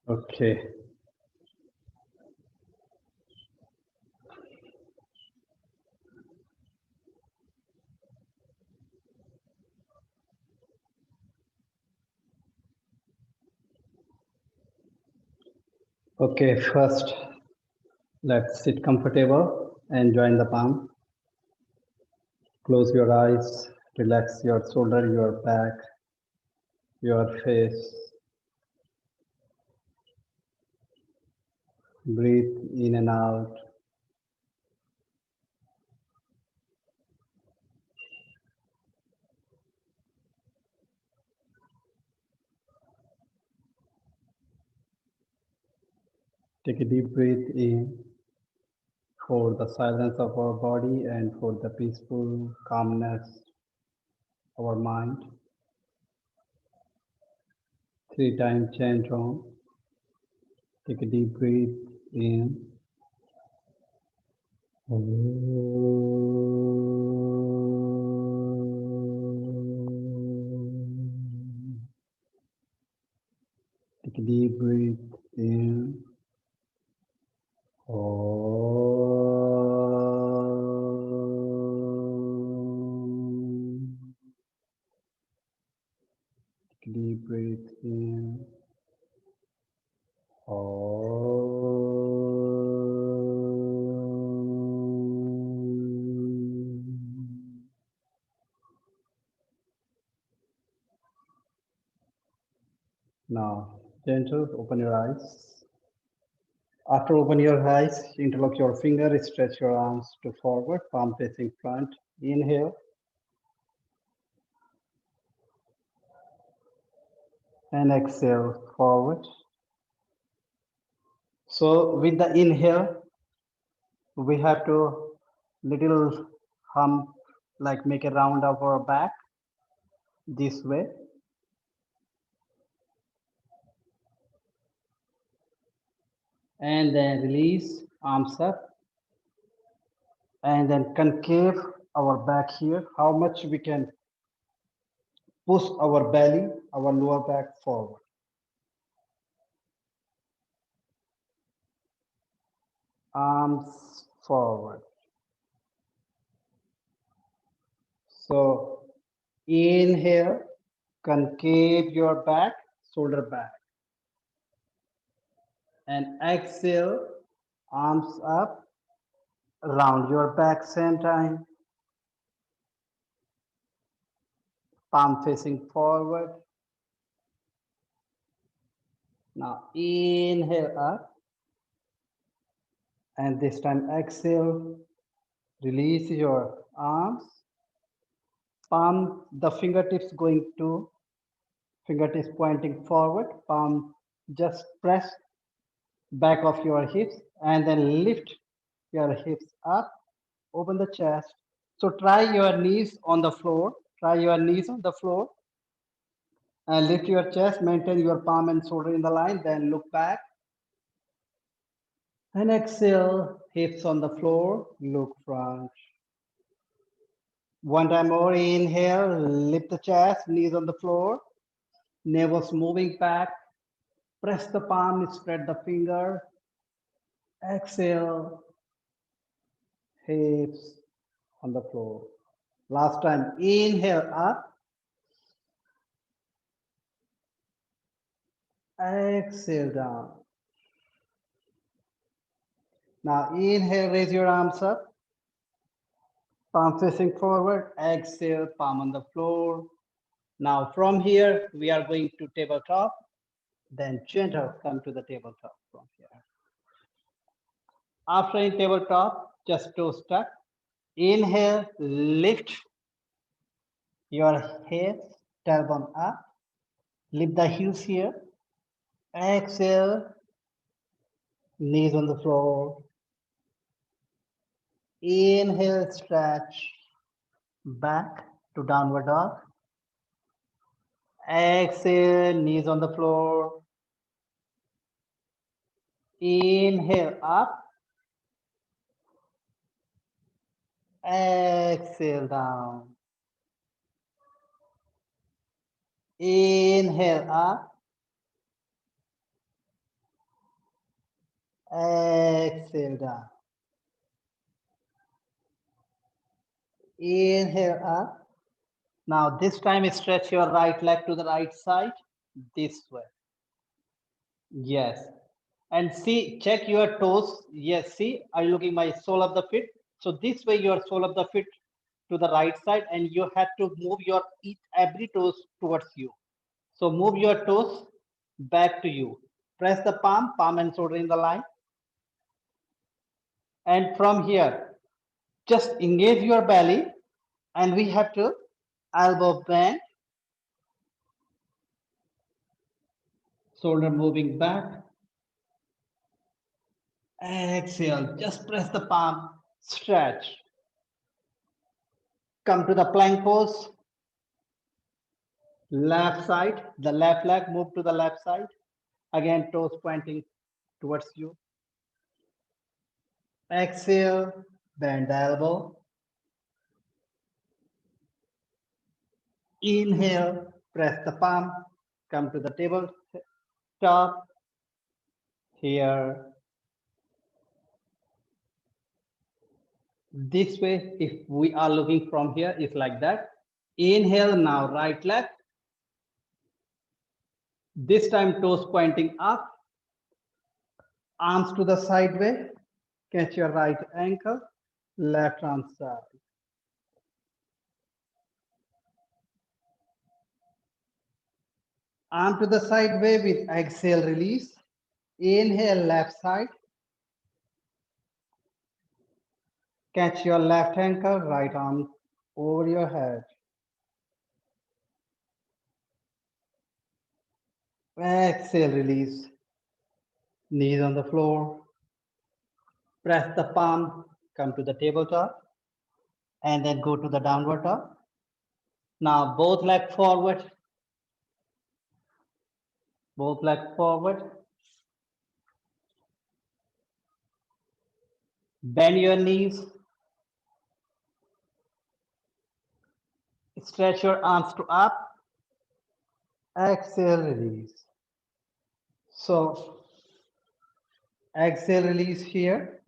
Okay. Okay, first let's sit comfortable and join the palm. Close your eyes, relax your shoulder, your back, your face. Breathe in and out. Take a deep breath in for the silence of our body and for the peaceful calmness of our mind. 3 times chant on. Take a deep breath in. Take a deep breath in. Take a deep breath in. Now, gentle, open your eyes. After open your eyes, interlock your finger, stretch your arms to forward, palm facing front. Inhale and exhale forward. So with the inhale, we have to little hump, like make a round of our back this way. And then release, arms up. And then concave our back here, how much we can push our belly, our lower back forward. Arms forward. So inhale, concave your back, shoulder back. And exhale, arms up, round your back same time. Palm facing forward. Now inhale up. And this time exhale, release your arms. Palm, the fingertips going to, fingertips pointing forward. Palm just press back of your hips and then lift your hips up. Open the chest. So try your knees on the floor. Try your knees on the floor. And lift your chest. Maintain your palm and shoulder in the line. Then look back. And exhale. Hips on the floor. Look front. One time more. Inhale. Lift the chest. Knees on the floor. Navel's moving back. Press the palm. Spread the finger. Exhale. Hips on the floor. Last time. Inhale up. Exhale down. Now inhale, raise your arms up. Palm facing forward. Exhale, palm on the floor. Now from here, we are going to tabletop. Then gentle, come to the tabletop from here. After in tabletop, just toe stuck. Inhale, lift your head, tailbone up. Lift the heels here. Exhale, knees on the floor. Inhale, stretch back to downward dog. Exhale, knees on the floor. Inhale up. Exhale down. Inhale up. Exhale down. Inhale up. Now this time stretch your right leg to the right side. This way. Yes. And see, check your toes. Yes, see, are you looking my sole of the feet? So this way your sole of the feet to the right side and you have to move your every toes towards you. So move your toes back to you. Press the palm and shoulder in the line. And from here, just engage your belly and we have to elbow bend, shoulder moving back. Exhale, just press the palm, stretch. Come to the plank pose. Left side, the left leg, move to the left side. Again, toes pointing towards you. Exhale, bend the elbow. Inhale, press the palm, come to the table top. Here. This way, if we are looking from here, it's like that. Inhale, now right leg. This time toes pointing up, arms to the side way. Catch your right ankle, left arm side. Arm to the side way with exhale, release. Inhale, left side. Catch your left ankle, right arm over your head. Exhale, release. Knees on the floor. Press the palm, come to the tabletop, and then go to the downward dog. Now both legs forward. Both legs forward. Bend your knees. Stretch your arms to up. Exhale, release. So exhale, release here.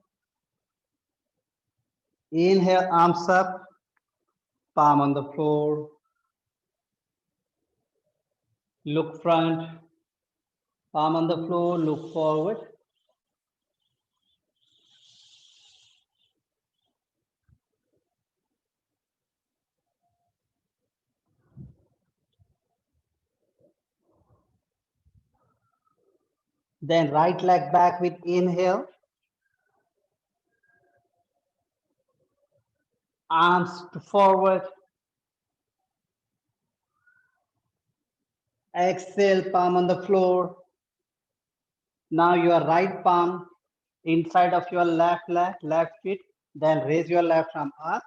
Inhale, arms up, palm on the floor. Look front, palm on the floor, look forward. Then right leg back with inhale. Arms to forward. Exhale, palm on the floor. Now your right palm inside of your left leg, left feet. Then raise your left arm up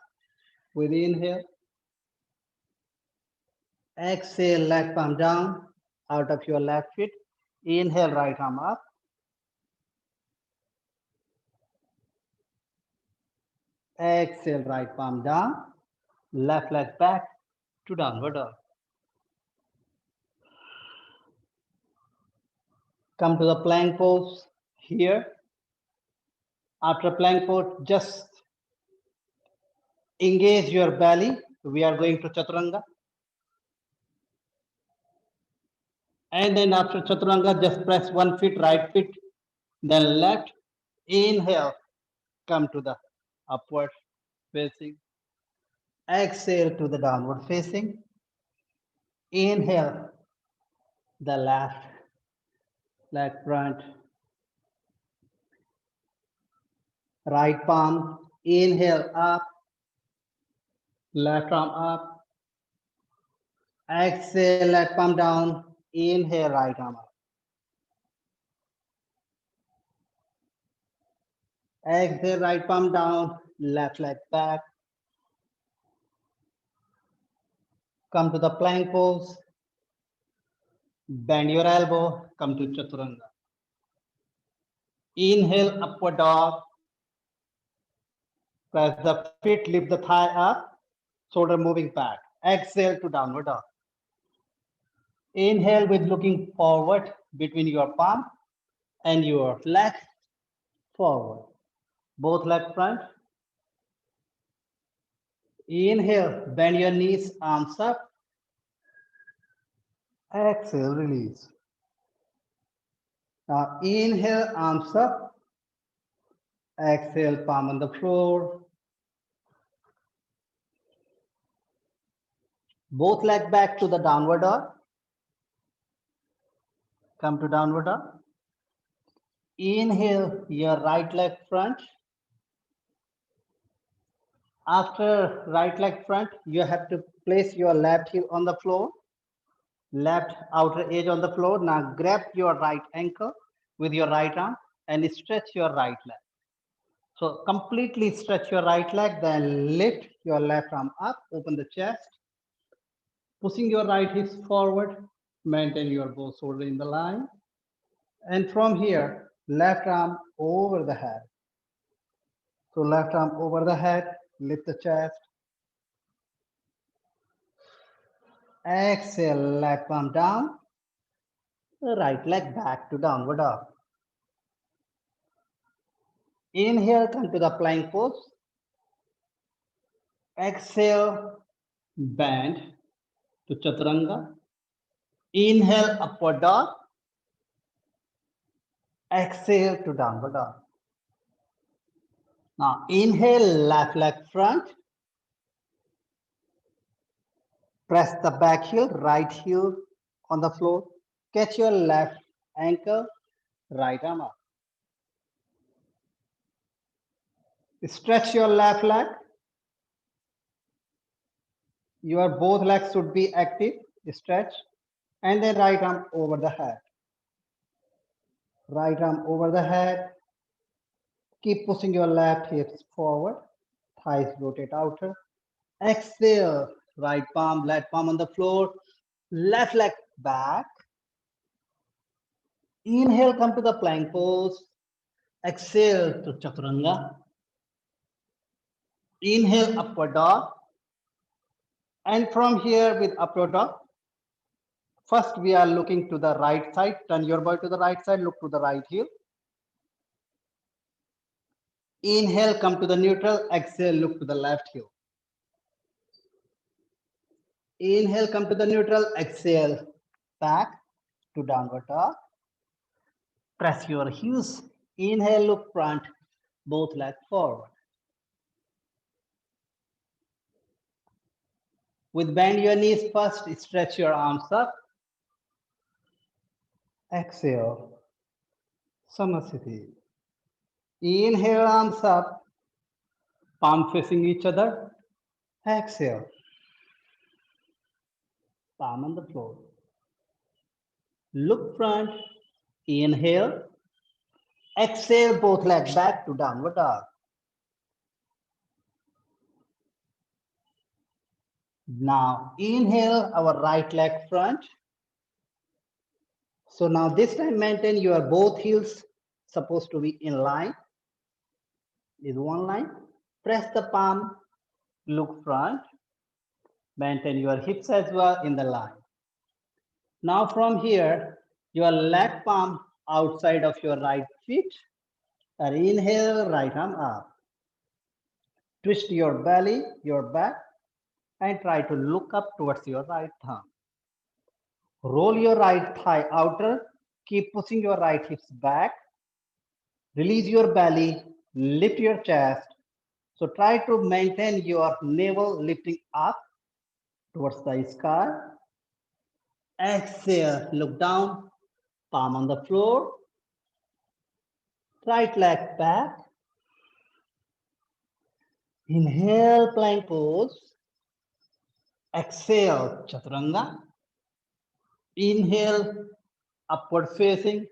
with inhale. Exhale, left palm down out of your left feet. Inhale, right arm up. Exhale, right palm down. Left leg back to downward dog. Come to the plank pose here. After plank pose, just engage your belly. We are going to Chaturanga. And then after Chaturanga, just press one foot, right foot, then left. Inhale, come to the upward facing. Exhale to the downward facing. Inhale, the left leg front. Right palm, inhale up, left arm up. Exhale, left palm down. Inhale, right arm up. Exhale, right palm down, left leg back. Come to the plank pose. Bend your elbow, come to Chaturanga. Inhale, upward dog. Press the feet, lift the thigh up, shoulder moving back. Exhale to downward dog. Inhale with looking forward between your palm and your leg forward. Both leg front. Inhale, bend your knees, arms up. Exhale, release. Now inhale, arms up. Exhale, palm on the floor. Both leg back to the downward dog. Come to downward dog. Inhale, your right leg front. After right leg front, you have to place your left heel on the floor. Left outer edge on the floor. Now grab your right ankle with your right arm and stretch your right leg. So completely stretch your right leg, then lift your left arm up, open the chest, pushing your right hips forward, maintain your both shoulders in the line. And from here, left arm over the head. So left arm over the head, lift the chest. Exhale, left arm down, right leg back to downward dog. Inhale, come to the plank pose. Exhale, bend to chaturanga. Inhale, upward dog. Exhale to downward dog. Now inhale, left leg front. Press the back heel, right heel on the floor. Catch your left ankle, right arm up. Stretch your left leg. Your both legs should be active. Stretch. And then right arm over the head. Right arm over the head. Keep pushing your left hips forward. Thighs rotate outer. Exhale. Right palm, left palm on the floor. Left leg back. Inhale, come to the plank pose. Exhale to chaturanga. Inhale, upward dog. And from here with upward dog, first we are looking to the right side. Turn your body to the right side, look to the right heel. Inhale, come to the neutral. Exhale, look to the left heel. Inhale, come to the neutral. Exhale, back to downward dog. Press your heels. Inhale, look front, both legs forward. With bend your knees first, stretch your arms up. Exhale, Samasthiti. Inhale, arms up, palm facing each other. Exhale, palm on the floor. Look front, inhale. Exhale, both legs back to downward dog. Now inhale, our right leg front. So now this time maintain your both heels supposed to be in line. Is one line. Press the palm, look front. Maintain your hips as well in the line. Now from here, your left palm outside of your right feet. And inhale, right arm up. Twist your belly, your back, and try to look up towards your right thumb. Roll your right thigh outer. Keep pushing your right hips back. Release your belly, lift your chest. So try to maintain your navel lifting up towards the sky. Exhale, look down, palm on the floor. Right leg back. Inhale, plank pose. Exhale, chaturanga. Inhale, upward facing.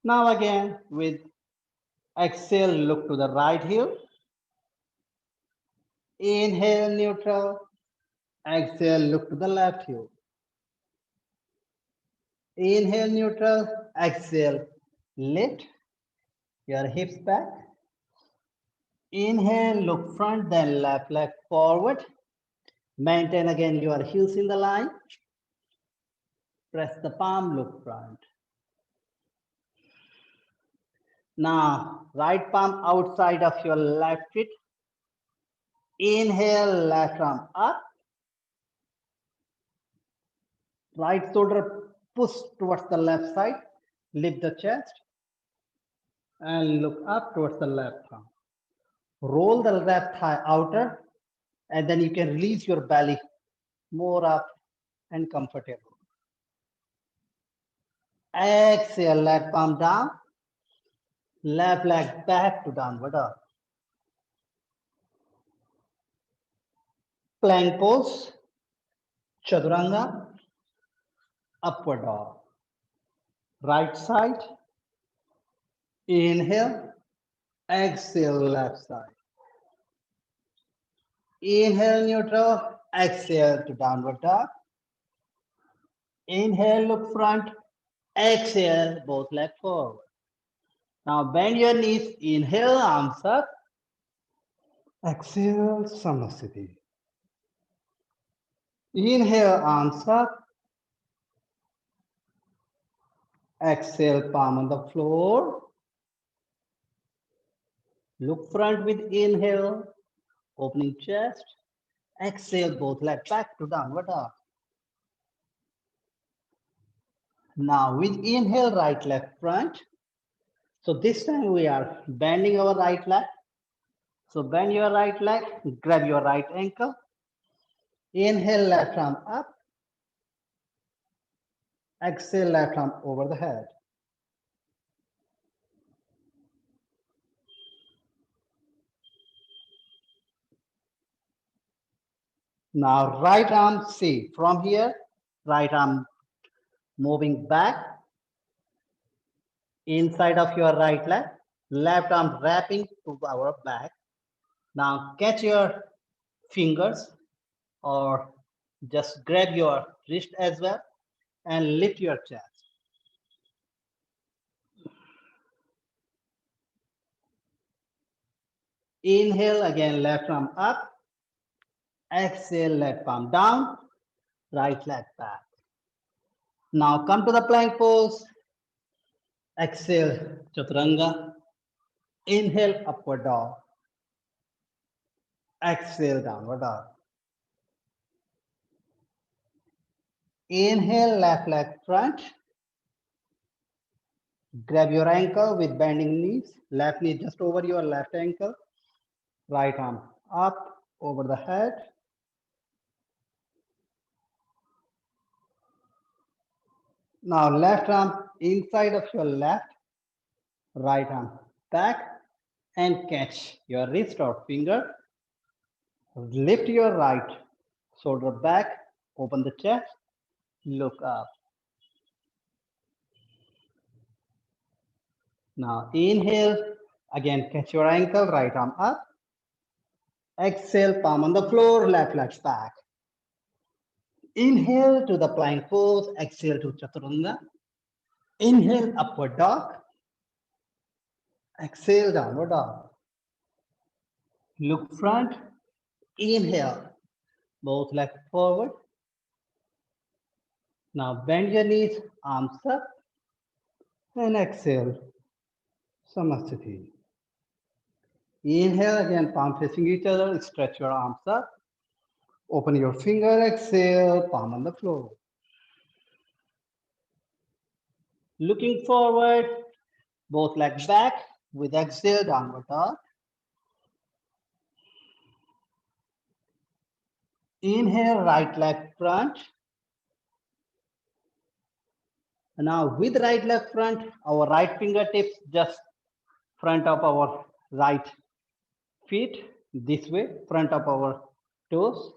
Now again with exhale, look to the right heel. Inhale, neutral. Exhale, look to the left heel. Inhale, neutral. Exhale, lift your hips back. Inhale, look front, then left leg forward. Maintain again your heels in the line. Press the palm, look front. Now, right palm outside of your left feet. Inhale, left arm up. Right shoulder push towards the left side. Lift the chest and look up towards the left arm. Roll the left thigh outer, and then you can release your belly more up and comfortable. Exhale, left palm down. Left leg back to downward dog. Plank pose, chaturanga, upward dog. Right side, inhale, exhale, left side. Inhale, neutral, exhale to downward dog. Inhale, look front, exhale, both legs forward. Now bend your knees, inhale, arms up. Exhale, Samasthiti. Inhale, arms up. Exhale, palm on the floor. Look front with inhale, opening chest. Exhale, both legs back to downward dog. Now with inhale, right leg front. So this time we are bending our right leg. So bend your right leg, grab your right ankle. Inhale, left arm up. Exhale, left arm over the head. Now right arm, see, from here, right arm moving back, inside of your right leg, left arm wrapping to our back. Now catch your fingers or just grab your wrist as well and lift your chest. Inhale, again, left arm up. Exhale, left palm down, right leg back. Now come to the plank pose. Exhale, chaturanga. Inhale, upward dog. Exhale, downward dog. Inhale, left leg front. Grab your ankle with bending knees. Left knee just over your left ankle. Right arm up over the head. Now left arm inside of your left. Right arm back and catch your wrist or finger. Lift your right shoulder back. Open the chest. Look up. Now inhale, again catch your ankle, right arm up. Exhale, palm on the floor, left leg back. Inhale to the plank pose, exhale to chaturanga. Inhale, upward dog. Exhale, downward dog. Look front, inhale, both legs forward. Now bend your knees, arms up, and exhale, Samasthiti. Inhale, again, palm facing each other, stretch your arms up. Open your finger, exhale, palm on the floor. Looking forward, both legs back with exhale, downward dog. Inhale, right leg front. Now with right leg front, our right fingertips just front of our right feet, this way, front of our toes.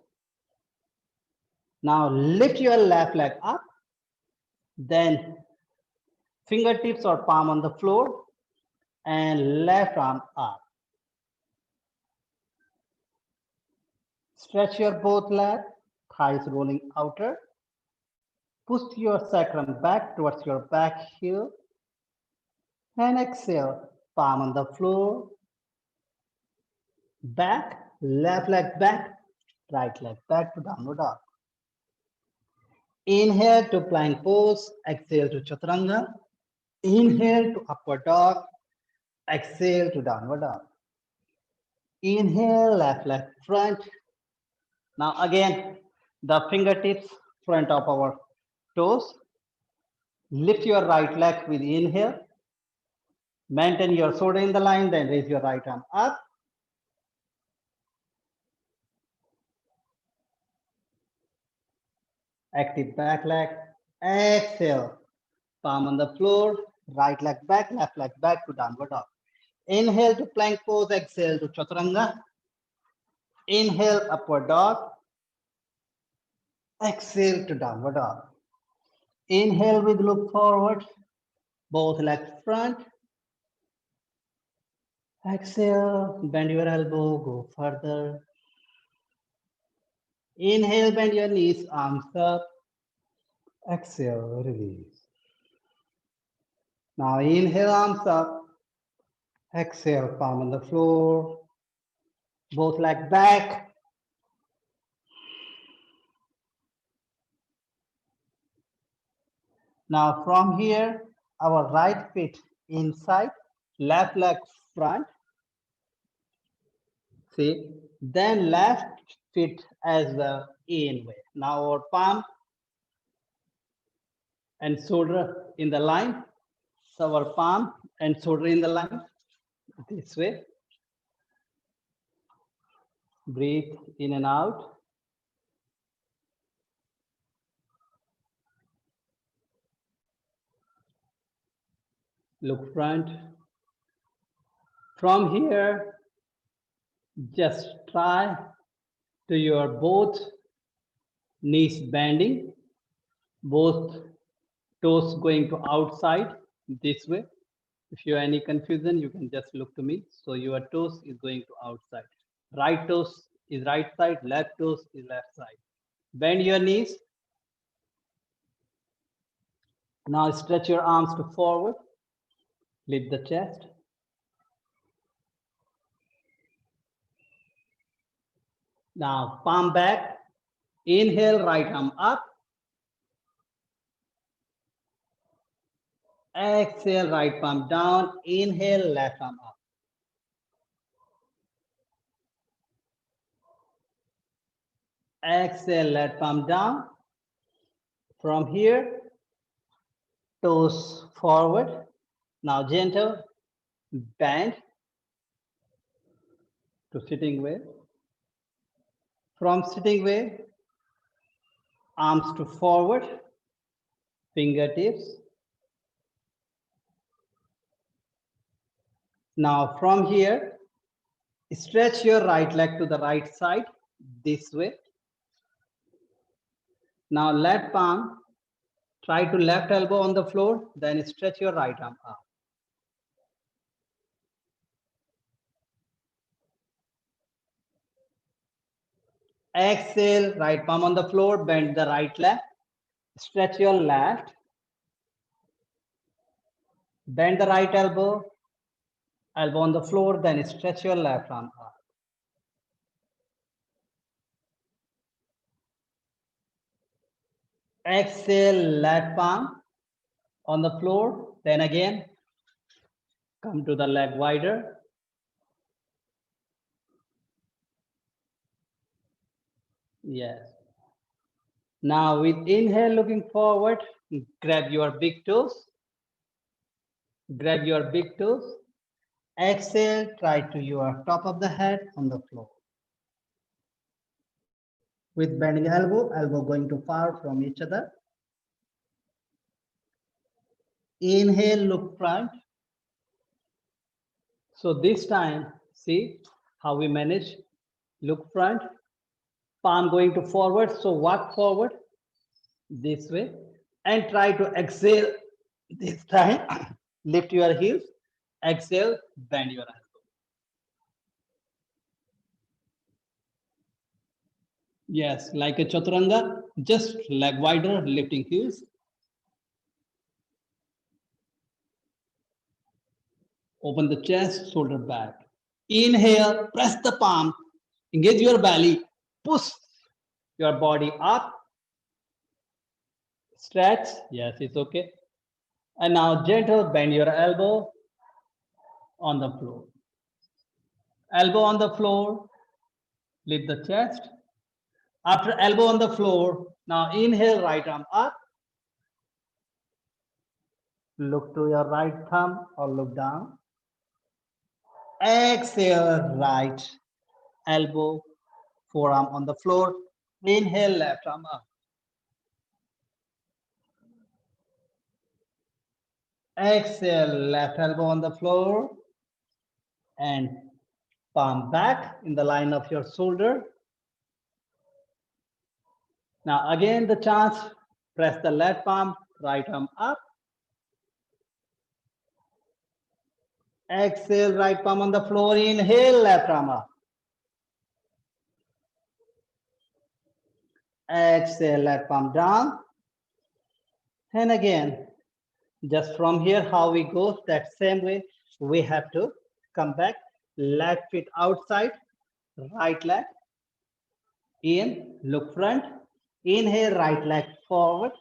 Now lift your left leg up, then fingertips or palm on the floor and left arm up. Stretch your both legs, thighs rolling outer. Push your sacrum back towards your back heel. And exhale, palm on the floor. Back, left leg back, right leg back to downward dog. Inhale to plank pose, exhale to chaturanga. Inhale to upward dog, exhale to downward dog. Inhale, left leg front. Now again, the fingertips front of our toes. Lift your right leg with inhale. Maintain your shoulder in the line, then raise your right arm up. Active back leg. Exhale. Palm on the floor. Right leg back, left leg back to downward dog. Inhale to plank pose. Exhale to chaturanga. Inhale, upward dog. Exhale to downward dog. Inhale with look forward. Both legs front. Exhale, bend your elbow, go further. Inhale, bend your knees, arms up. Exhale, release. Now inhale, arms up. Exhale, palm on the floor. Both legs back. Now from here, our right foot inside, left leg front. See, then left foot as the in way. Now our palm and shoulder in the line. So our palm and shoulder in the line. This way. Breathe in and out. Look front. From here, just try to your both knees bending, both toes going to outside this way. If you have any confusion, you can just look to me. So your toes is going to outside. Right toes is right side, left toes is left side. Bend your knees. Now stretch your arms to forward. Lift the chest. Now palm back. Inhale, right arm up. Exhale, right palm down. Inhale, left arm up. Exhale, left palm down. From here, toes forward. Now gentle bend to sitting way. From sitting way, arms to forward, fingertips. Now from here, stretch your right leg to the right side this way. Now left palm, try to left elbow on the floor, then stretch your right arm up. Exhale, right palm on the floor, bend the right leg, stretch your left, bend the right elbow, elbow on the floor, then stretch your left arm up. Exhale, left palm on the floor, then again, come to the leg wider. Yes. Now with inhale, looking forward, grab your big toes. Grab your big toes. Exhale, try to your top of the head on the floor. With bending elbow, elbow going too far from each other. Inhale, look front. So this time, see how we manage. Look front, palm going to forward. So walk forward this way and try to exhale this time. Lift your heels. Exhale, bend your elbow. Yes, like a chaturanga, just leg wider, lifting heels. Open the chest, shoulder back. Inhale, press the palm, engage your belly, push your body up. Stretch. Yes, it's okay. And now gentle bend your elbow on the floor. Elbow on the floor, lift the chest. After elbow on the floor, now inhale, right arm up. Look to your right thumb or look down. Exhale, right elbow, forearm on the floor. Inhale, left arm up. Exhale, left elbow on the floor and palm back in the line of your shoulder. Now again the chance, press the left palm, right arm up. Exhale, right palm on the floor, inhale, left arm up. Exhale, left palm down. And again, just from here, how we go, that same way, we have to come back, left feet outside, right leg in, look front, inhale, right leg forward.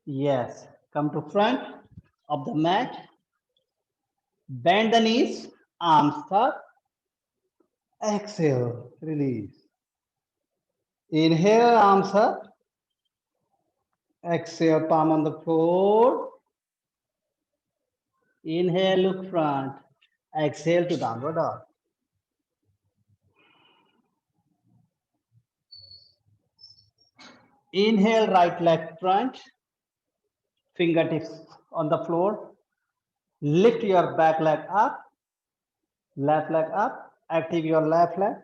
Yes, come to front of the mat, bend the knees, arms up, exhale, release. Inhale, arms up, exhale, palm on the floor. Inhale, look front, exhale to downward dog. Inhale, right leg front, fingertips on the floor. Lift your back leg up, left leg up, active your left leg.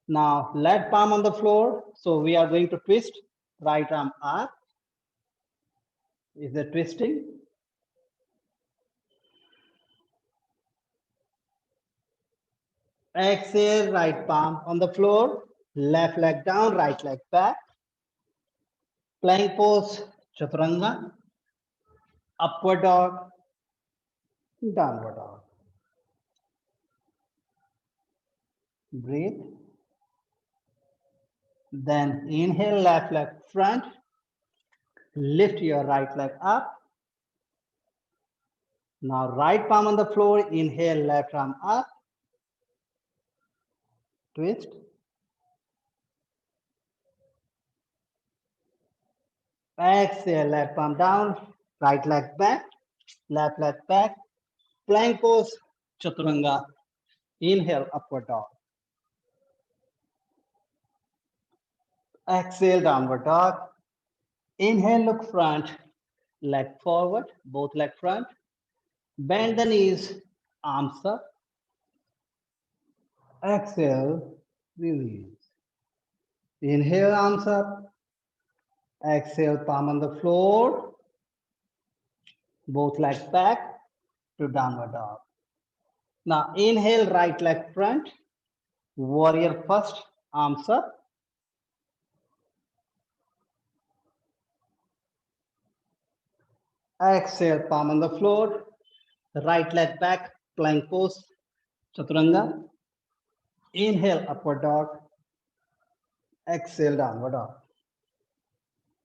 Now, left palm on the floor. So we are going to twist, right arm up. Is the twisting? Exhale, right palm on the floor, left leg down, right leg back. Plank pose, chaturanga, upward dog, downward dog. Breathe. Then inhale, left leg front. Lift your right leg up. Now right palm on the floor, inhale, left arm up. Twist. Exhale, left palm down, right leg back, left leg back. Plank pose, chaturanga. Inhale, upward dog. Exhale, downward dog. Inhale, look front, leg forward, both leg front. Bend the knees, arms up. Exhale, release. Inhale, arms up. Exhale, palm on the floor. Both legs back to downward dog. Now inhale, right leg front. Warrior first, arms up. Exhale, palm on the floor. Right leg back, plank pose, chaturanga. Inhale, upward dog. Exhale, downward dog.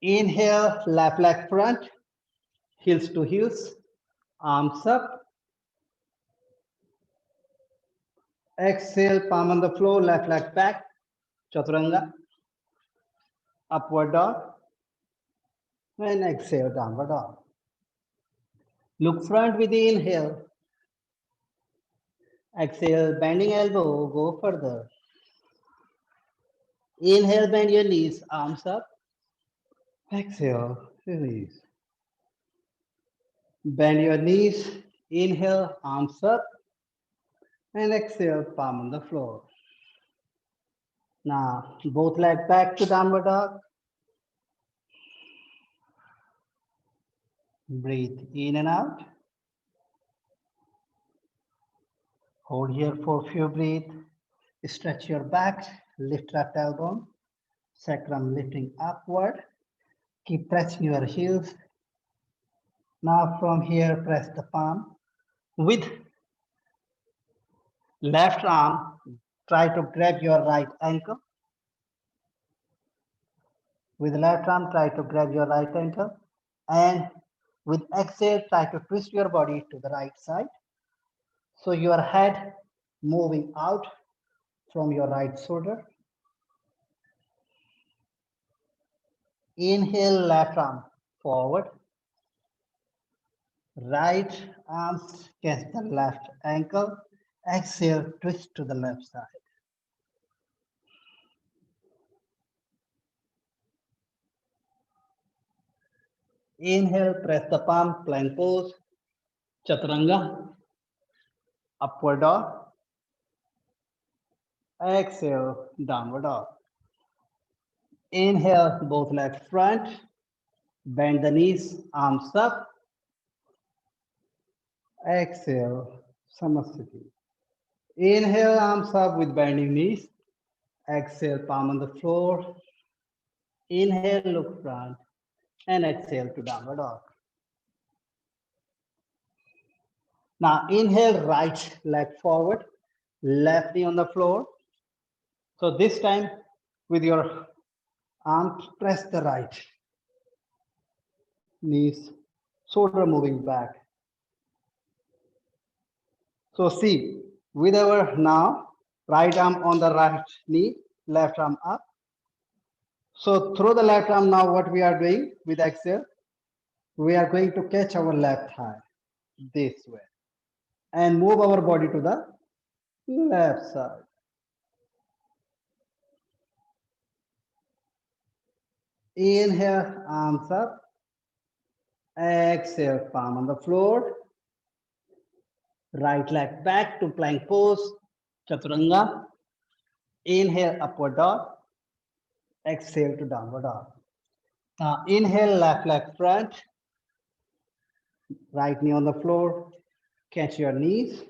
Inhale, left leg front, heels to heels, arms up. Exhale, palm on the floor, left leg back, chaturanga. Upward dog. And exhale, downward dog. Look front with the inhale. Exhale, bending elbow, go further. Inhale, bend your knees, arms up. Exhale, release. Bend your knees, inhale, arms up. And exhale, palm on the floor. Now, both legs back to downward dog. Breathe in and out. Hold here for a few breaths. Stretch your back, lift left elbow, sacrum lifting upward. Keep pressing your heels. Now from here, press the palm. With left arm, try to grab your right ankle. With left arm, try to grab your right ankle, and with exhale, try to twist your body to the right side. So your head moving out from your right shoulder. Inhale, left arm forward. Right arm catch the left ankle. Exhale, twist to the left side. Inhale, press the palm, plank pose, chaturanga, upward dog. Exhale, downward dog. Inhale, both legs front, bend the knees, arms up. Exhale, Samasthiti. Inhale, arms up with bending knees. Exhale, palm on the floor. Inhale, look front, and exhale to downward dog. Now inhale, right leg forward, left knee on the floor. So this time with your arms, press the right. Knees, shoulder moving back. So see, with our now, right arm on the right knee, left arm up. So through the left arm now, what we are doing with exhale, we are going to catch our left thigh this way and move our body to the left side. Inhale, arms up. Exhale, palm on the floor. Right leg back to plank pose, chaturanga. Inhale, upward dog. Exhale to downward dog. Now inhale, left leg front. Right knee on the floor. Catch your knees.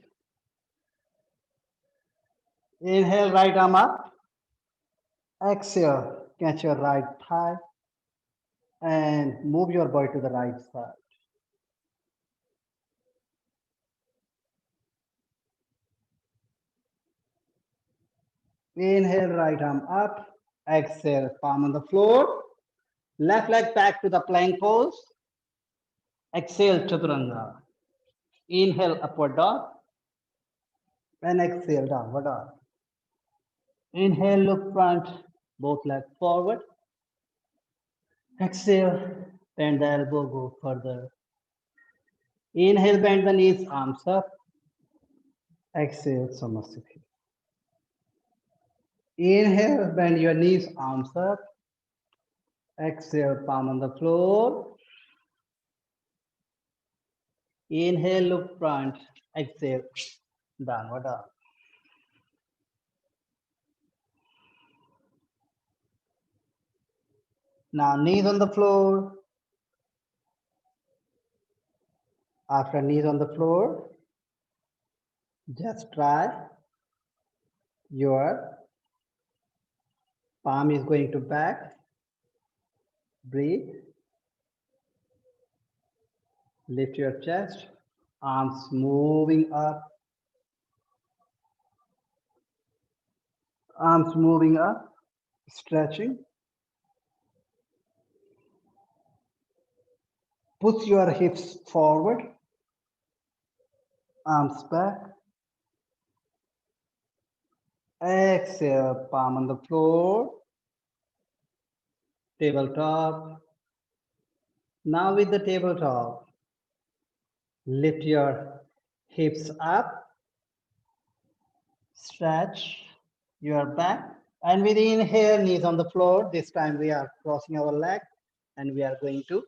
Inhale, right arm up. Exhale, catch your right thigh. And move your body to the right side. Inhale, right arm up. Exhale, palm on the floor. Left leg back to the plank pose. Exhale, chaturanga. Inhale, upward dog. And exhale, downward dog. Inhale, look front, both legs forward. Exhale, bend the elbow, go further. Inhale, bend the knees, arms up. Exhale, Samasthiti. Inhale, bend your knees, arms up. Exhale, palm on the floor. Inhale, look front. Exhale, downward dog. Now knees on the floor. After knees on the floor, just try your palm is going to back. Breathe. Lift your chest. Arms moving up. Arms moving up. Stretching. Push your hips forward. Arms back. Exhale, palm on the floor. Tabletop. Now with the tabletop, lift your hips up. Stretch your back. And with inhale, knees on the floor. This time we are crossing our leg and we are going to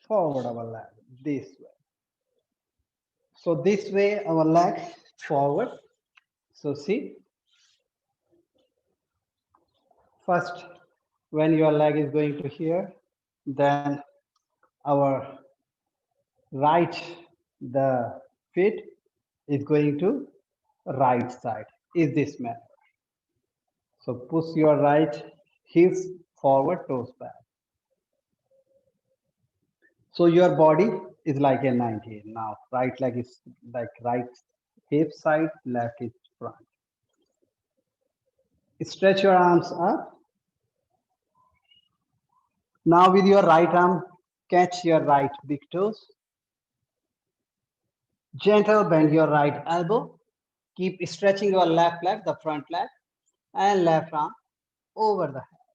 forward our leg this way. So this way our leg forward. So see, first when your leg is going to here, then our right, the feet is going to right side, is this manner. So push your right heels forward, toes back. So your body is like a 90 now. Right leg is like right hip side, left is front. Stretch your arms up. Now with your right arm, catch your right big toes. Gentle bend your right elbow. Keep stretching your left leg, the front leg, and left arm over the head.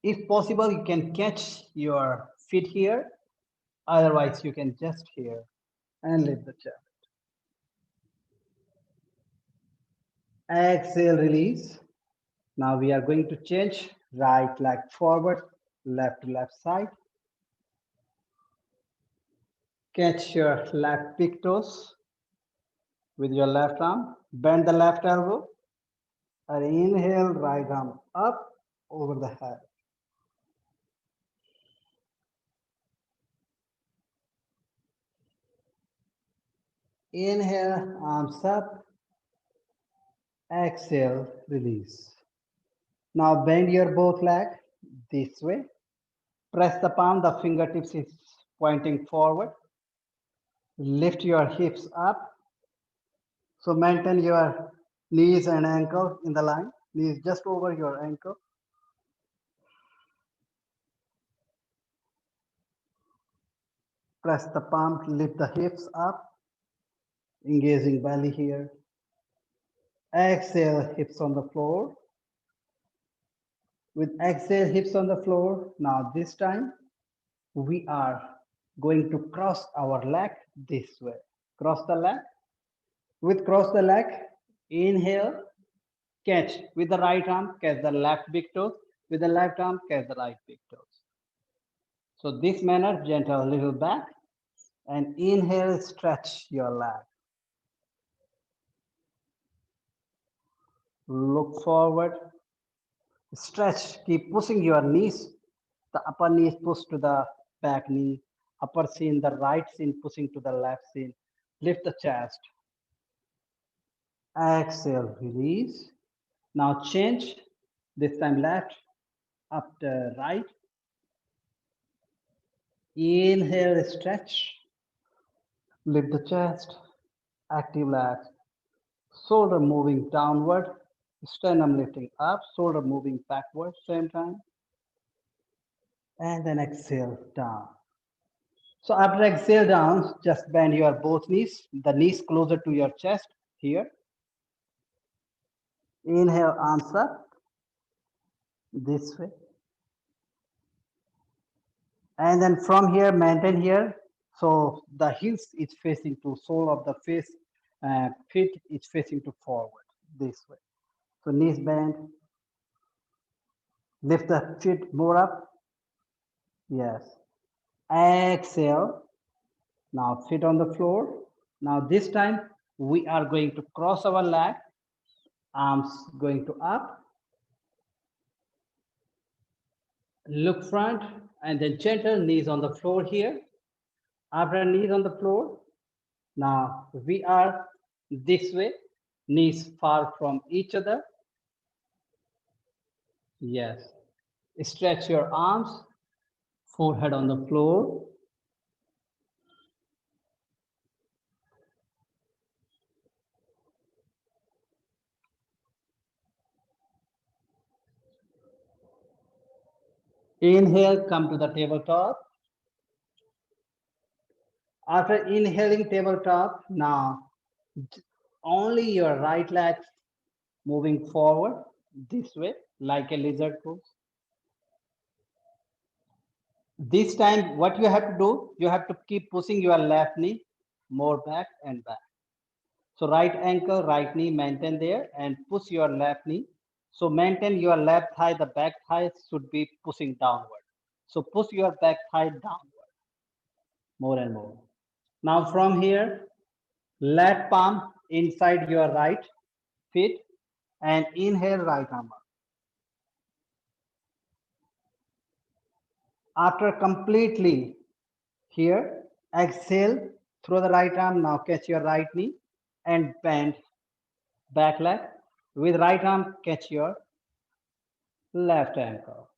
If possible, you can catch your feet here. Otherwise, you can just here and lift the chest. Exhale, release. Now we are going to change right leg forward, left to left side. Catch your left big toes with your left arm. Bend the left elbow. And inhale, right arm up over the head. Inhale, arms up. Exhale, release. Now bend your both leg this way. Press the palm, the fingertips is pointing forward. Lift your hips up. So maintain your knees and ankle in the line. Knees just over your ankle. Press the palm, lift the hips up. Engaging belly here. Exhale, hips on the floor. With exhale, hips on the floor. Now this time, we are going to cross our leg this way. Cross the leg. With cross the leg, inhale, catch. With the right arm, catch the left big toe. With the left arm, catch the right big toes. So this manner, gentle little back. And inhale, stretch your leg. Look forward. Stretch. Keep pushing your knees. The upper knee is pushed to the back knee. Upper shin, the right shin pushing to the left shin. Lift the chest. Exhale, release. Now change. This time left, up to right. Inhale, stretch. Lift the chest. Active legs. Shoulder moving downward. Sternum lifting up. Shoulder moving backward. Same time. And then exhale down. So after exhale down, just bend your both knees. The knees closer to your chest here. Inhale, arms up. This way. And then from here, maintain here. So the heels is facing to sole of the face, feet is facing to forward this way. So knees bend, lift the feet more up. Yes. Exhale. Now feet on the floor. Now this time we are going to cross our leg, arms going to up. Look front and then gentle knees on the floor here. After knees on the floor, now we are this way, knees far from each other. Yes. Stretch your arms, forehead on the floor. Inhale, come to the tabletop. After inhaling tabletop, now only your right leg moving forward this way, like a lizard pose. This time, what you have to do, you have to keep pushing your left knee more back and back. So right ankle, right knee, maintain there and push your left knee. So maintain your left thigh, the back thigh should be pushing downward. So push your back thigh downward more and more. Now from here, left palm inside your right feet and inhale right arm up. After completely here, exhale, throw the right arm, now catch your right knee and bend back leg. With right arm, catch your left ankle.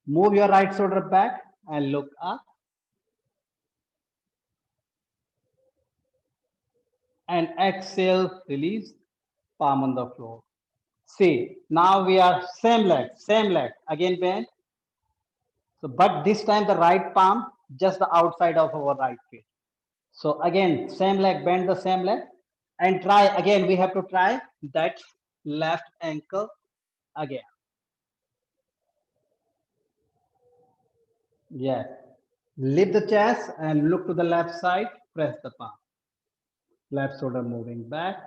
Move your right shoulder back and look up. And exhale, release, palm on the floor. See, now we are same leg, again bend. So, but this time the right palm, just the outside of our right feet. So again, same leg, bend the same leg and try again. We have to try that left ankle again. Yeah. Lift the chest and look to the left side, press the palm. Left shoulder moving back.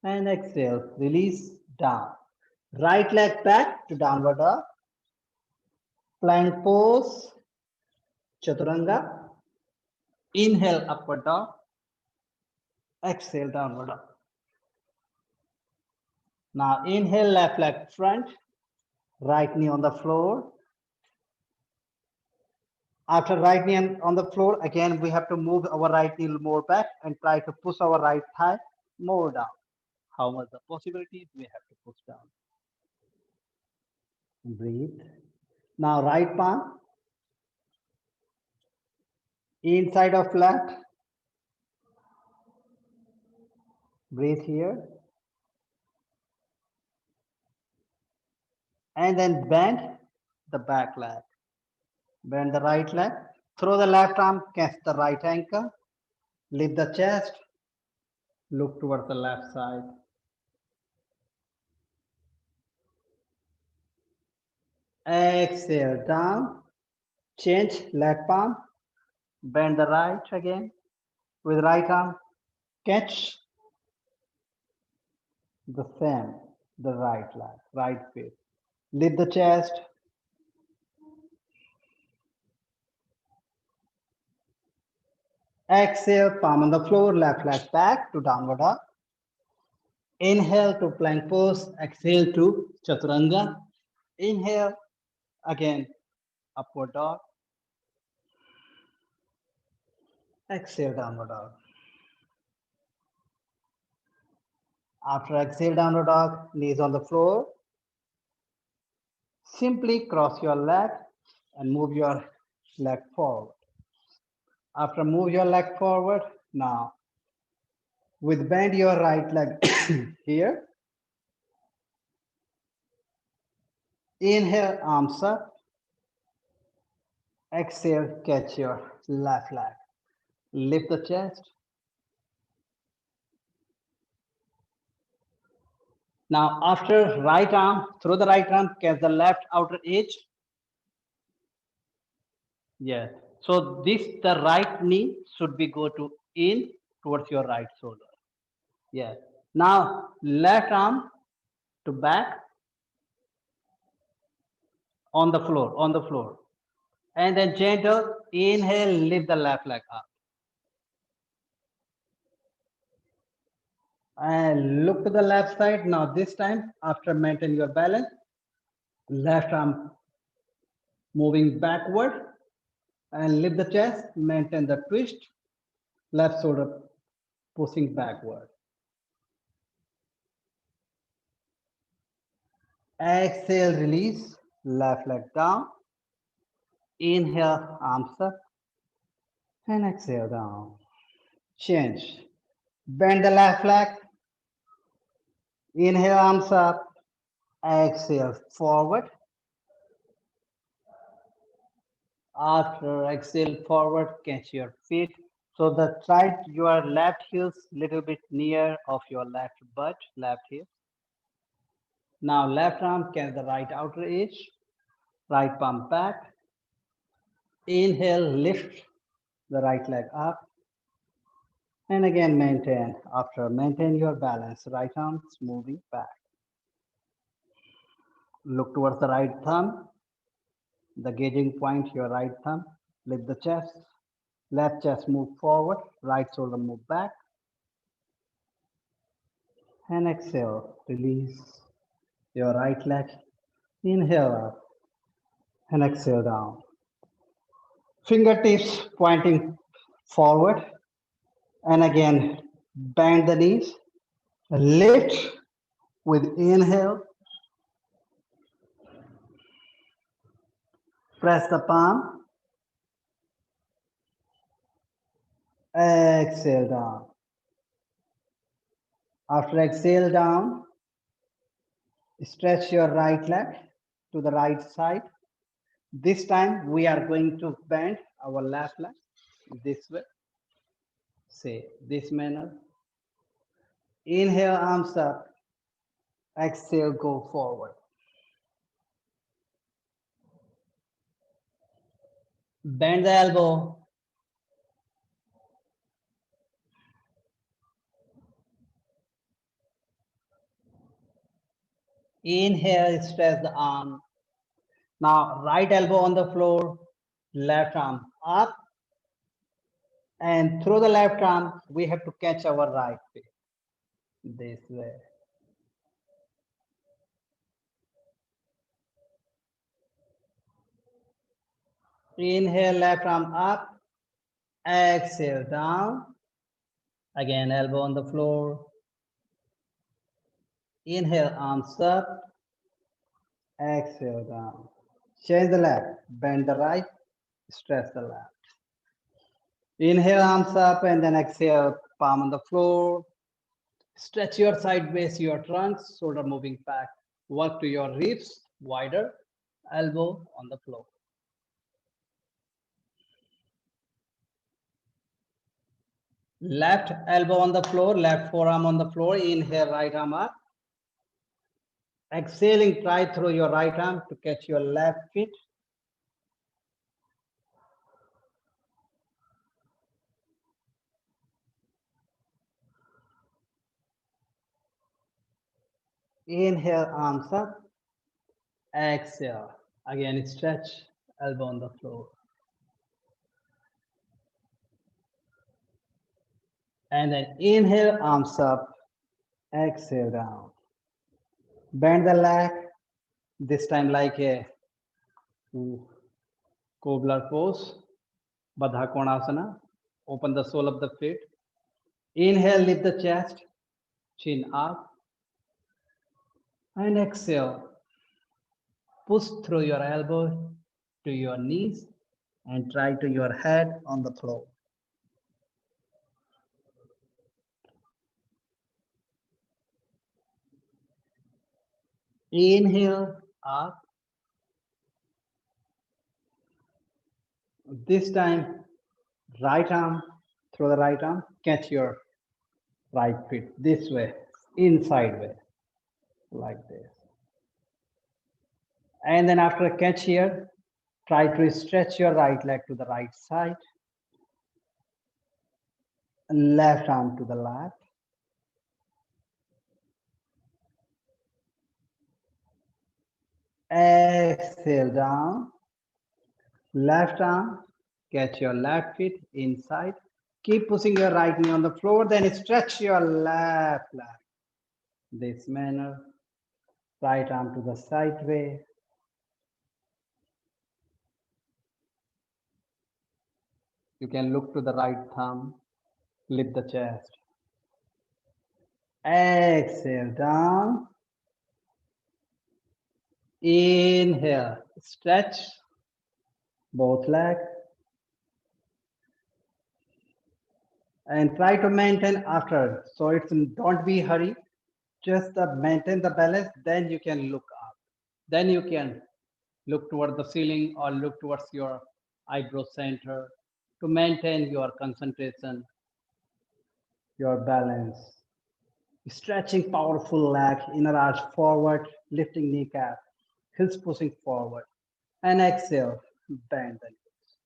And exhale, release down. Right leg back to downward dog. Plank pose, chaturanga. Inhale, upward dog. Exhale, downward dog. Now inhale, left leg front. Right knee on the floor. After right knee on the floor, again, we have to move our right knee more back and try to push our right thigh more down. How much the possibilities we have to push down. Breathe. Now right palm, inside of left. Breathe here. And then bend the back leg. Bend the right leg. Throw the left arm, catch the right ankle. Lift the chest. Look towards the left side. Exhale down. Change left palm. Bend the right again. With right arm, catch the same, the right leg, right feet. Lift the chest. Exhale, palm on the floor, left leg back to downward dog. Inhale to plank pose. Exhale to chaturanga. Inhale, again, upward dog. Exhale, downward dog. After exhale, downward dog, knees on the floor. Simply cross your leg and move your leg forward. After move your leg forward, now with bend your right leg here. Inhale, arms up. Exhale, catch your left leg. Lift the chest. Now, after right arm, throw the right arm, catch the left outer edge. Yes. So this, the right knee should be go to in towards your right shoulder. Yes. Now, left arm to back on the floor. And then gentle, inhale, lift the left leg up. And look to the left side. Now this time, after maintain your balance, left arm moving backward and lift the chest, maintain the twist, left shoulder pushing backward. Exhale, release, left leg down. Inhale, arms up, and exhale down. Change. Bend the left leg. Inhale, arms up. Exhale, forward. After exhale, forward, catch your feet. So the right, your left heels little bit near of your left butt, left heel. Now left arm catch the right outer edge, right palm back. Inhale, lift the right leg up. And again, maintain. After maintain your balance, right arm is moving back. Look towards the right thumb, the gauging point, your right thumb. Lift the chest. Left chest move forward, right shoulder move back. And exhale, release your right leg. Inhale up and exhale down. Fingertips pointing forward. And again, bend the knees. Lift with inhale. Press the palm. Exhale down. After exhale down, stretch your right leg to the right side. This time we are going to bend our left leg this way. Say this manner. Inhale, arms up. Exhale, go forward. Bend the elbow. Inhale, stretch the arm. Now, right elbow on the floor, left arm up. And through the left arm, we have to catch our right feet. This way. Inhale, left arm up. Exhale, down. Again, elbow on the floor. Inhale, arms up. Exhale, down. Change the leg. Bend the right. Stretch the left. Inhale, arms up, and then exhale, palm on the floor. Stretch your sideways, your trunk, shoulder moving back. Work to your ribs, wider, elbow on the floor. Left elbow on the floor, left forearm on the floor. Inhale, right arm up. Exhaling, try through your right arm to catch your left feet. Inhale, arms up. Exhale. Again, stretch, elbow on the floor. And then inhale, arms up. Exhale, down. Bend the leg. This time like a cobbler pose. Baddha Konasana. Open the sole of the feet. Inhale, lift the chest. Chin up. And exhale. Push through your elbow to your knees and try to your head on the floor. Inhale, up. This time, right arm, through the right arm, catch your right feet this way, inside way, like this. And then after a catch here, try to stretch your right leg to the right side, left arm to the left. Exhale down, left arm, catch your left feet inside. Keep pushing your right knee on the floor, then stretch your left leg. This manner, right arm to the side way. You can look to the right thumb, lift the chest. Exhale down. Inhale, stretch both legs. And try to maintain after. So it's don't be hurry, just maintain the balance, then you can look up. Then you can look toward the ceiling or look towards your eyebrow center to maintain your concentration, your balance. Stretching powerful leg, inner arch forward, lifting kneecap, heels pushing forward. And exhale, bend the knees.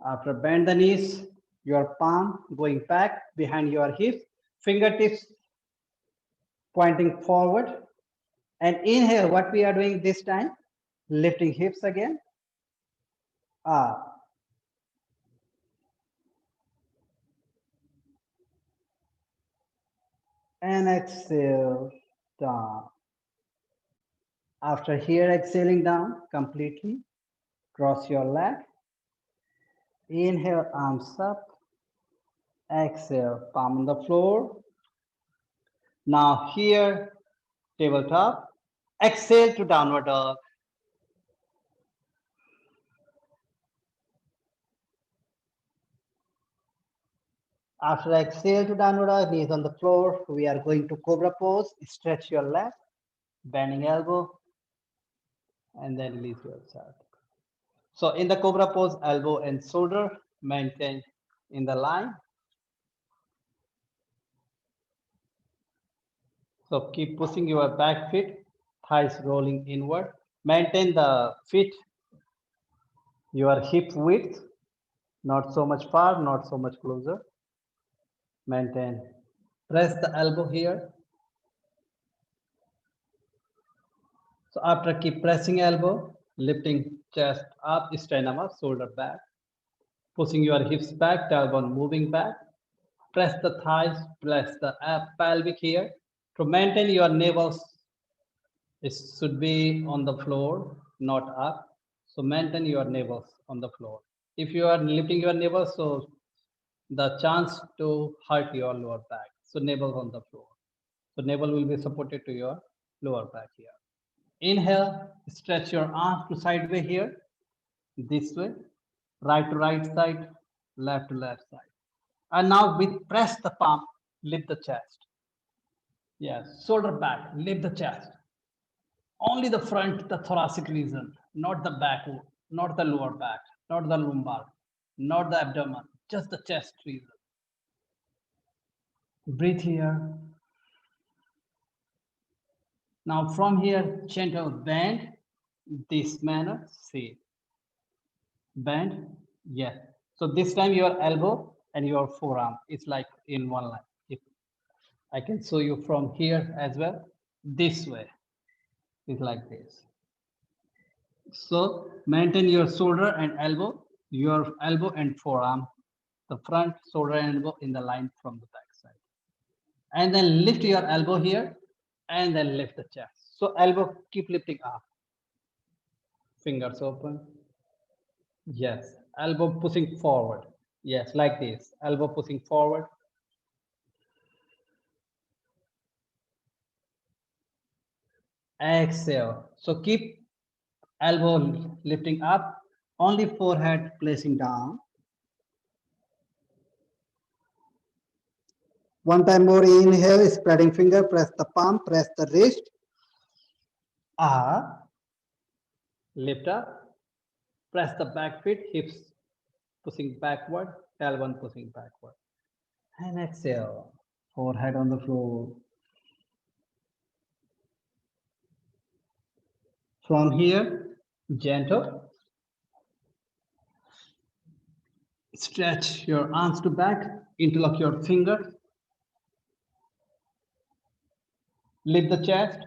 After bend the knees, your palm going back behind your hips, fingertips pointing forward. And inhale, what we are doing this time, lifting hips again, up. And exhale, down. After here, exhaling down completely, cross your leg. Inhale, arms up. Exhale, palm on the floor. Now here, tabletop. Exhale to downward dog. After exhale to downward dog, knees on the floor, we are going to cobra pose. Stretch your leg, bending elbow, and then release yourself. So in the cobra pose, elbow and shoulder maintain in the line. So keep pushing your back feet, thighs rolling inward. Maintain the feet, your hip width, not so much far, not so much closer. Maintain. Press the elbow here. So after keep pressing elbow, lifting chest up, sternum up, shoulder back. Pushing your hips back, tailbone moving back. Press the thighs, press the pelvic here. To maintain your navels, it should be on the floor, not up. So maintain your navels on the floor. If you are lifting your navel, so the chance to hurt your lower back. So navel on the floor. So navel will be supported to your lower back here. Inhale, stretch your arms to sideway here, this way, right to right side, left to left side. And now with press the palm, lift the chest. Yes, shoulder back, lift the chest. Only the front, the thoracic region, not the back, not the lower back, not the lumbar, not the abdomen, just the chest region. Breathe here. Now from here, gentle bend this manner. See, bend. Yes. So this time your elbow and your forearm is like in one line. If I can show you from here as well, this way is like this. So maintain your shoulder and elbow, your elbow and forearm, the front shoulder and elbow in the line from the back side. And then lift your elbow here and then lift the chest. So elbow keep lifting up. Fingers open. Yes. Elbow pushing forward. Yes, like this. Elbow pushing forward. Exhale. So keep elbow lifting up, only forehead placing down. One time more, inhale, spreading finger, press the palm, press the wrist. Up, lift up, press the back feet, hips pushing backward, tailbone pushing backward. And exhale, forehead on the floor. From here, gentle. Stretch your arms to back, interlock your fingers. Lift the chest,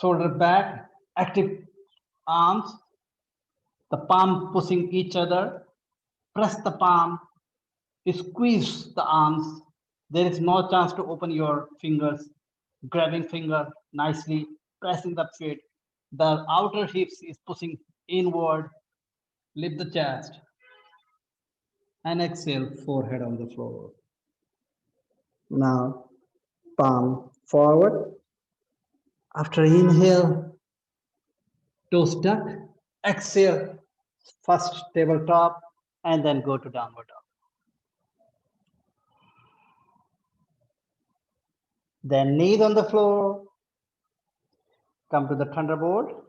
shoulder back, active arms, the palm pushing each other. Press the palm, squeeze the arms. There is no chance to open your fingers. Grabbing finger nicely, pressing the feet. The outer hips is pushing inward. Lift the chest. And exhale, forehead on the floor. Now, palm forward. After inhale, toes tuck. Exhale, first tabletop, and then go to downward dog. Then knees on the floor. Come to the thunderbolt.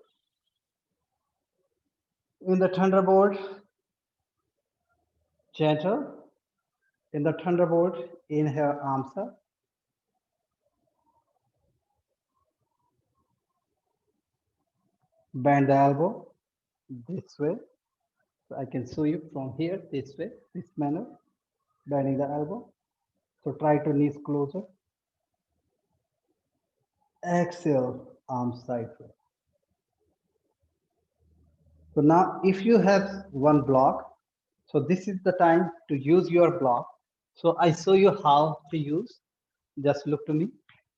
In the thunderbolt, gentle. In the thunderbolt, inhale, arms up. Bend the elbow this way. So I can show you from here, this way, this manner, bending the elbow. So try to knees closer. Exhale, arms sideways. So now if you have one block, so this is the time to use your block. So I show you how to use. Just look to me.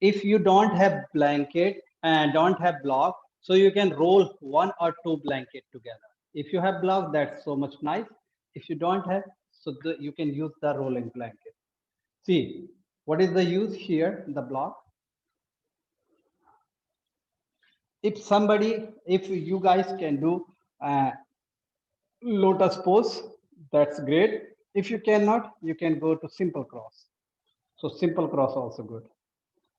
If you don't have blanket and don't have block, so you can roll one or two blanket together. If you have block, that's so much nice. If you don't have, so you can use the rolling blanket. See, what is the use here, the block? If you guys can do lotus pose, that's great. If you cannot, you can go to simple cross. So simple cross also good.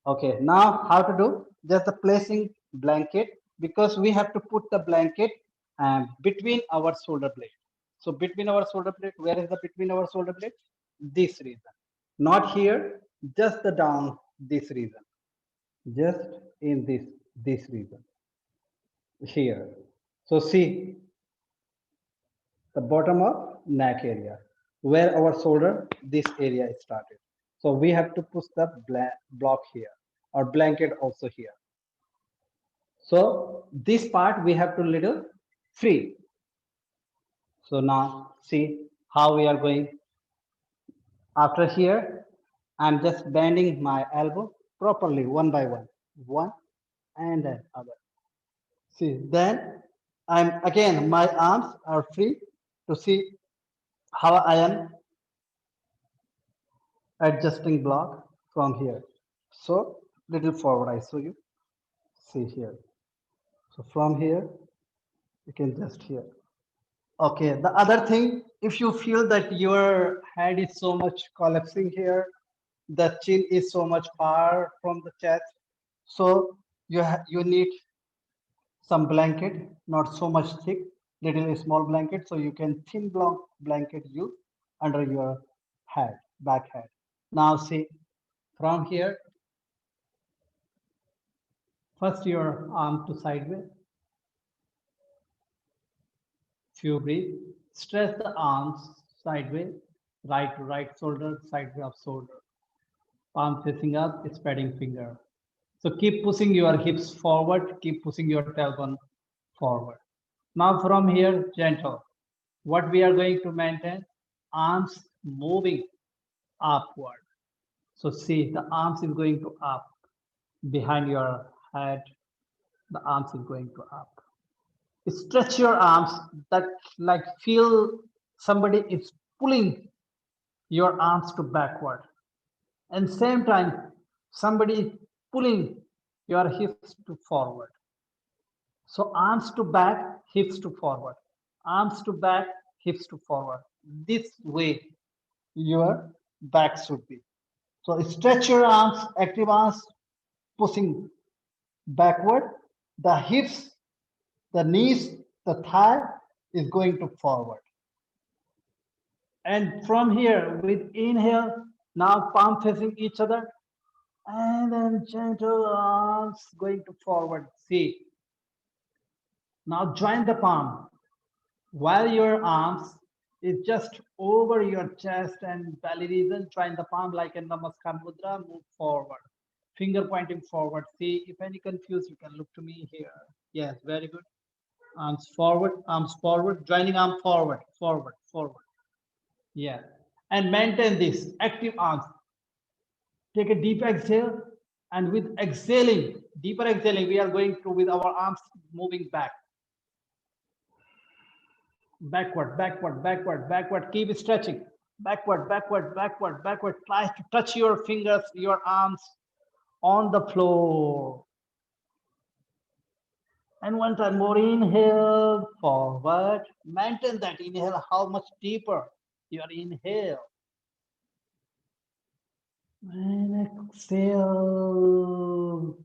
Okay, now how to do? Just the placing blanket, because we have to put the blanket between our shoulder blade. So between our shoulder blade, where is the between our shoulder blade? This region. Not here, just the down this region. Just in this region. Here. So see the bottom of neck area, where our shoulder, this area is started. So we have to push the block here, or blanket also here. So this part we have to little free. So now see how we are going. After here, I'm just bending my elbow properly one by one. One and then other. See, then I'm again, my arms are free to see how I am adjusting block from here. So little forward, I show you. See here. So from here, you can just here. Okay, the other thing, if you feel that your head is so much collapsing here, the chin is so much far from the chest, so you need some blanket, not so much thick, little small blanket, so you can thin blanket use under your head, back head. Now see, from here, first your arm to sideways, few breathe, stretch the arms sideways, right to right shoulder, sideways of shoulder, palm facing up, spreading finger. So keep pushing your hips forward, keep pushing your tailbone forward. Now from here, gentle. What we are going to maintain, arms moving upward. So see, the arms is going to up behind your head. The arms is going to up. Stretch your arms, that like feel somebody is pulling your arms to backward. And same time, somebody pulling your hips to forward. So arms to back, hips to forward. Arms to back, hips to forward. This way your back should be. So stretch your arms, active arms, pushing backward. The hips, the knees, the thigh is going to forward. And from here, with inhale, now palm facing each other, and then gentle arms going to forward. See, now join the palm while your arms is just over your chest and belly region. Join the palm like in Namaskar Mudra, move forward. Finger pointing forward. See, if any confused, you can look to me here. Yes, very good. Arms forward, joining arm forward, forward, forward. Yeah. And maintain this active arms. Take a deep exhale, and with exhaling, deeper exhaling, we are going to with our arms moving back. Backward, backward, backward, backward. Keep stretching. Backward, backward, backward, backward. Try to touch your fingers, your arms on the floor. And one time more, inhale, forward. Maintain that inhale, how much deeper your inhale. And exhale,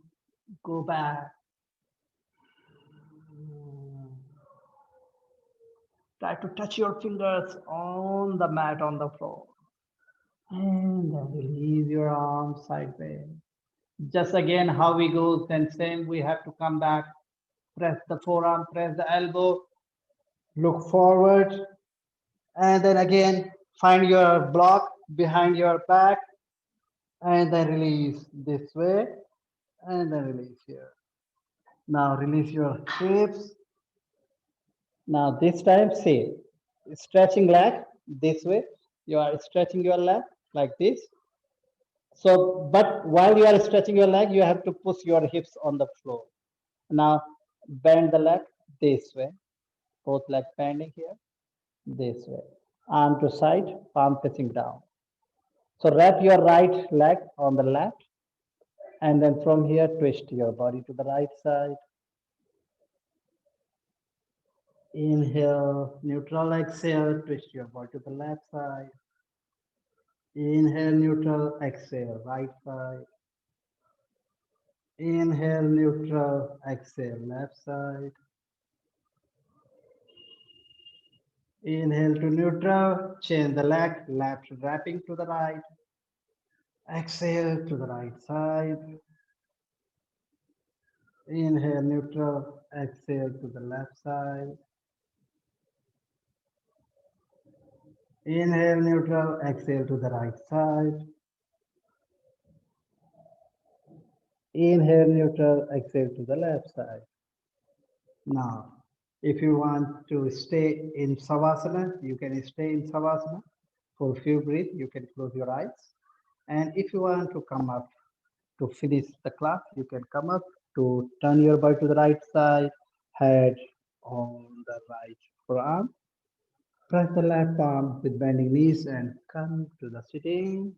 go back. Try to touch your fingers on the mat on the floor. And then release your arms sideways. Just again, how we go, then same, we have to come back. Press the forearm, press the elbow, look forward, and then again, find your block behind your back, and then release this way, and then release here. Now release your hips. Now this time, say, stretching leg this way. You are stretching your leg like this. So, but while you are stretching your leg, you have to push your hips on the floor. Now bend the leg this way, both legs bending here, this way. Arm to side, palm facing down. So wrap your right leg on the left, and then from here, twist your body to the right side. Inhale, neutral, exhale, twist your body to the left side. Inhale, neutral, exhale, right side. Inhale, neutral, exhale, left side. Inhale to neutral, chain the leg, left wrapping to the right. Exhale to the right side. Inhale, neutral, exhale to the left side. Inhale, neutral, exhale to the right side. Inhale, neutral, exhale to the left side. Now, if you want to stay in Savasana, you can stay in Savasana. For a few breaths, you can close your eyes. And if you want to come up to finish the class, you can come up to turn your body to the right side, head on the right forearm. Press the left palm with bending knees and come to the sitting.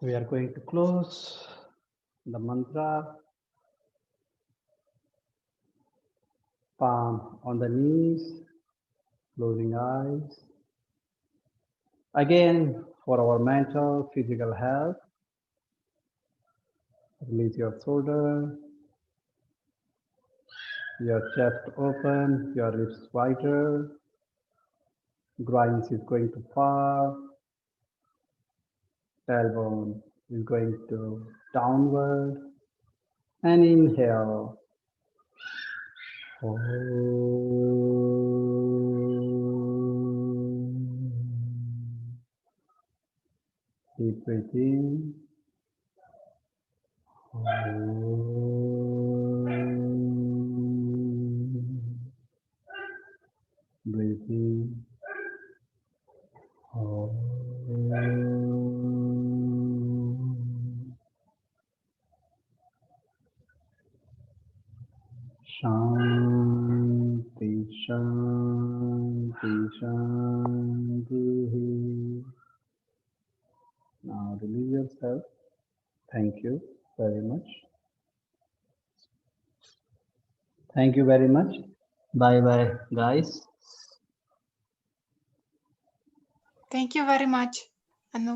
We are going to close the mantra. Palm on the knees, closing eyes. Again, for our mental, physical health, release your shoulder, your chest open, your lips wider, groins is going to far, tailbone is going to downward, and inhale. Deep breathing. Breathing. Shanti, Shanti, Shanti. Now release yourself. Thank you very much. Thank you very much. Bye bye, guys. Thank you very much, Anup.